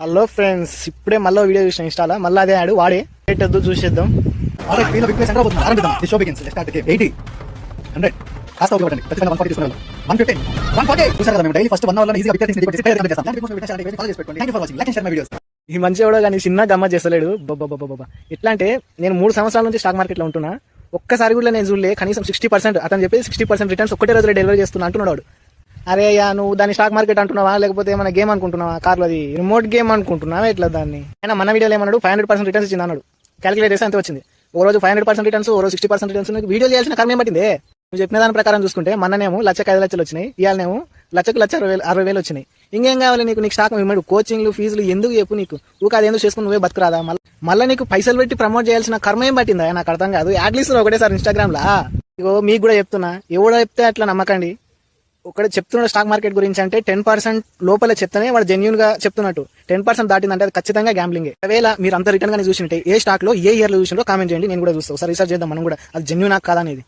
Hello friends, ఇప్పుడే మళ్ళీ video చూసిన ఇన్స్టాలో. మళ్ళీ అదే ఆడు వాడే పెట్టద్దు చూసేద్దాం. ఈ మంచి కూడా కానీ చిన్న గమ్మత్ చేస్తలేడు. బాబా ఎట్లా అంటే, నేను 3 సంవత్సరాల నుంచి స్టాక్ మార్కెట్ లో ఉంటున్నా. ఒక్కసారి కూడా నేను చూడలే కనీసం 60%. అతను చెప్పేసి 60% రిటర్న్స్ ఒక్కటే రోజు డెలివరీ చేస్తున్నా అంటున్నాడు. అరే యా, నువ్వు దాన్ని స్టాక్ మార్కెట్ అంటున్నావా లేకపోతే ఏమైనా గేమ్ అనుకుంటున్నావా? కార్లో అది రిమోట్ గేమ్ అనుకుంటున్నావా? ఎట్లా దాన్ని అయినా మన వీడియోలో ఏమన్నాడు, 500% రిటర్న్స్ ఇచ్చింది అన్నాడు. క్యాలిక్యులేట్ చేస్తే అంత వచ్చింది. ఓ రోజు 500% రిటర్న్స్, ఓ రోజు 60% రిటర్న్స్. వీడియో చేయాల్సిన కర్మ ఏం పట్టింది? నువ్వు చెప్పిన దాని ప్రకారం చూసుకుంటే మొన్ననేమో 1,05,00,000 వచ్చినాయి, ఇవాళనేమో 1,60,000 వచ్చినాయి. ఇంకేం కావాలి నీకు? నీకు స్టాక్ ఇవ్వడు, కోచింగ్లు ఫీజులు ఎందుకు చెప్పు నీకు? ఊక అది ఎందుకు చేసుకుని నువ్వే బతుకురాదా? మళ్ళీ నీకు పైసలు పెట్టి ప్రమోట్ చేయాల్సిన కర్మ ఏం పట్టిందా? నాకు అర్థం కాదు. యాడ్లీస్ట్ ఒకటేసారి ఇన్స్టాగ్రామ్ లా. ఇగో మీకు కూడా చెప్తున్నా, ఎవడో చెప్తే అట్లా నమ్మకండి. ఒకటి చెప్తున్నాడు స్టాక్ మార్కెట్ గురించి అంటే 10% లోపల చెప్తేనే వాడు జెన్యూన్ గా చెప్తున్నట్టు. 10% దాటిందంటే అది ఖచ్చితంగా గ్యాంబ్లింగే. ఒకవేళ మీరు అంత రిటర్న్ గానే చూసింటే ఏ స్టాక్ లో ఏ ఇయర్ లో చూసిందో కామెంట్ చేయండి, నేను కూడా చూస్తాను. ఒకసారి రీసెర్చ్ చేద్దాం మనం కూడా, అది జెన్యూన్ కాదా అనేది.